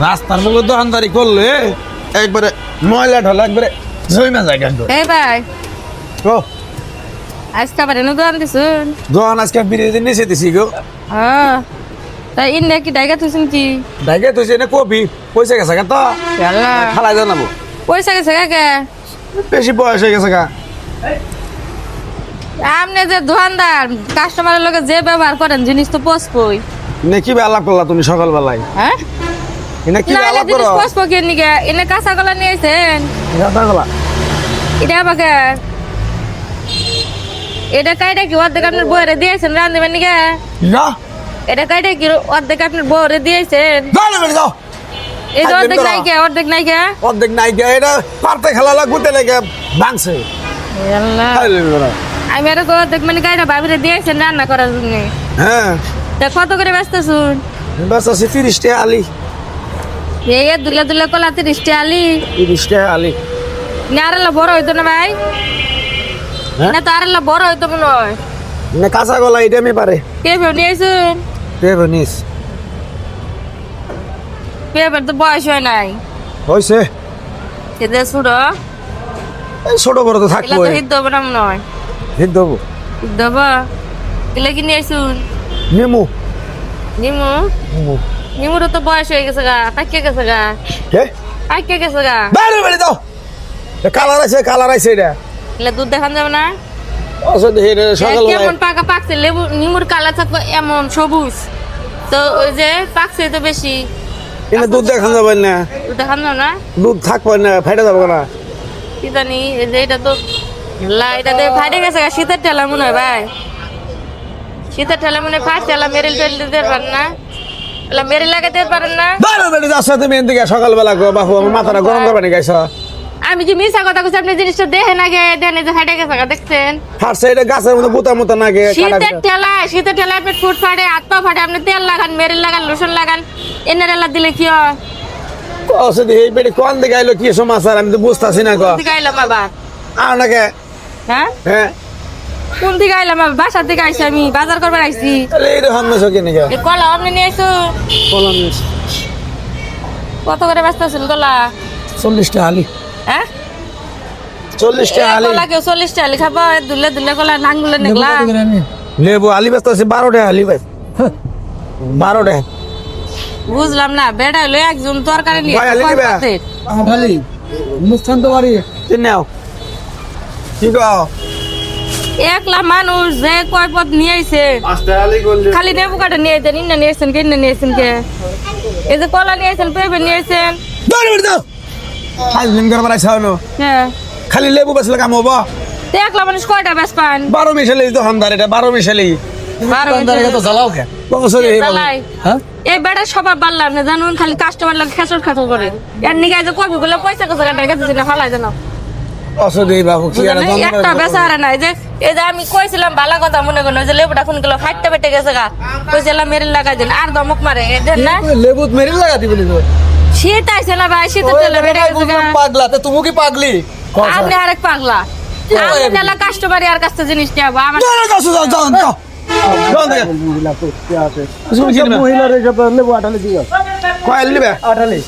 রাস্তার মধ্যে দোকানদারি করলে একবারে ময়লা ঢলা একবারে জমা যায় কিন্তু এই ভাই ও আজকে আবার এনে দোকান দিছুন দোকান আজকে বিরিয়ানি নিয়ে দিছি গো হ্যাঁ তা ইন্ডিয়া কি ডাইগা তুইছেন কি ডাইকে তুই এনে কপি পয়সা গেছে গা তো আল্লাহ খালাই জানাবো পয়সা গেছে কাকে বেশি বয়স হয়ে গেছে গা আপনি যে দোকানদার কাস্টমারের লগে যে ব্যবহার করেন জিনিস তো পচবই নে কি আলাপ করলা তুমি সকালবেলায় হ্যাঁ এনে কি না আলাপ জিনিস করো পচবো কে নিকে এনে কাঁচা কলা নিয়েছেন সকালবেলা এটা আমাকে এটা কাইটা কি অর্ধেক আপনার বউরে দিয়েছেন রান্ধবেন নিকে না এটা কাইটা কি অর্ধেক আপনার বউরে দিয়েছেন যাও না বেরিয়ে যাও এই যে খাইবেন অর্ধেক তো? নাইকে অর্ধেক নাইকে অর্ধেক নাই গা এটা পারতে খেলা লাগতে লেগে ভাঙছে আল্লাহ খাইলে বেরা। আমি আর অর্ধেক মানে কাইটা ভাবিরে দিয়েছেন রান্না করার জন্য হ্যাঁ তা কত করে ব্যস্ত শুন বাস আছে 30 টাকা আলি এই দুলে দুলে কলা 30 আলি 30 টাকা আলি নারেলা বড় হইতো না ভাই হ্যাঁ? না তারেলা বড় হইতো মনে হয় না কাঁচা গলা এটা আমি পারে কে ভেবে নিয়েছুন দেবনিস পেপার তো বয়স হয় নাই হইছে সেটা শুনো এই ছোট বড় তো এগুলা থাকবো তো হিট দেবো না মনে হয় হিট দেবো হিট দেবো এগুলা কি নিয়েছুন নেমু নিমু নেমু নিমুরও তো বয়স হয়ে গেছে গা পাকিয়ে গেছে গা কে পাকিয়ে গেছে গা বাইরে বেরিয়ে দাও কালার আছে এটা এগুলা দুধ দেখান যাবে না অসদ হেরে সকাল কেমন পাকা পাকছে লেবু নিমুর কালার থাকবে এমন সবুজ তো ওই যে পাকছে তো বেশি এনে দুধ দেখান যাবে না দুধ দেখান যাবে না দুধ থাকবে না ফাইটা যাবে না কি জানি এই যে এটা তো এটা দিয়ে ফাটে গেছে গা শীতের ঠেলা মনে হয় ভাই শীতের ঠেলা মনে হয় ফাটছে এলা মেরিল টেল দিতে পারেন না এলা মেরিল লাগাতে পারেন না বাইরে বেরিয়ে যাচ্ছে তুমি এদিকে সকালবেলা গো বাবু আমার মাথাটা গরম করবে না গাইছ আমি যে মিশা কথা কইছি আপনি জিনিসটা দেখেন আগে দেন এই যে ফাটে গেছে গা দেখছেন ফাটছে এটা গাছের মধ্যে বুতা মুতা নাগে শীতের ঠেলায় আপনি ফুট ফাটে হাত পা ফাটে আপনি তেল লাগান মেরিল লাগান লোশন লাগান এনার এলা দিলে কি হয় অসদ এই বেড়ে কোন দিকে আইলো কি সমাচার আমি তো বুঝতাছি না গো দিকে আইলাম আবার আর নাকি হ্যাঁ হ্যাঁ কোন দিকে আইলাম আবার বাসার দিকে আইছি আমি বাজার করবার আইছি তাহলে এইরকম না সকে নাকি এই কলা আপনি নিয়ে আইসো কলম কত করে ব্যস্ত আছেন কলা 40 টাকা আলি হ্যাঁ 40 টাকা আলি কলা কেউ 40 টাকা খাবো দুলে দুলে কলা নাঙ্গুলে নেগলা লেবু আলি ব্যস্ত আছে 12 টাকা আলি ভাই 12 টাকা বুঝলাম না বেড়া হলো একজন তরকারি নিয়ে ভাই, আলি কয় নিবে? পাতের? ভালি অনুষ্ঠান তো বাড়ি তিন নাও কি গো একলা মানুষ যে কয় পথ নিয়ে আইছে খালি নেবু কাটা নিয়ে আইছেন ইন্না নিয়ে আইছেন কে ইন্না নিয়ে আইছেন কে এই যে কলা নিয়ে আইছেন পেঁপে নিয়ে আইছেন দৌড়ে বেরিয়ে দাও হাজলিম করবার আইসা হলো হ্যাঁ খালি লেবু বেচলে কাম হবো তো একলা মানুষ কয়টা বেশ পান 12 মিশালি তো হামদার এটা 12 মিশালি তো জ্বালাও কে বছরে এই বাবু। জ্বালাই। হ্যাঁ এই বেড়া সবার বাড়লাম না জানুন খালি কাস্টমার লাগে খেচর খাচর করে এর নিকে যে কবি গুলো পয়সা কত কাটা গেছে না ফালাই জানো অসদ এই বাবু কি আর বুঝলেন? একটা বেচারা নাই যে এই যে আমি কইছিলাম ভালো কথা মনে করেন ওই যে লেবুটা কোন গেল ফাইটটা বেটে গেছে গা কইছিলাম মেরিল লাগাই দেন আর দমক মারে দেন না লেবুত মেরিল লাগাতি বলি তো শীত আইছে না ভাই শীতের তেলে বেড়ে গেছে গা পাগলা তো তুমি কি পাগলি আপনি আরেক পাগলা আমি তেলা কাস্টমার আর কাছে জিনিস নিয়ে যাবো আমার যাও যাও যাও যাও যাও দেখে তুমি কি নেবে মহিলা রেখে লেবু আটালে দিও কয়েল নিবে আটালে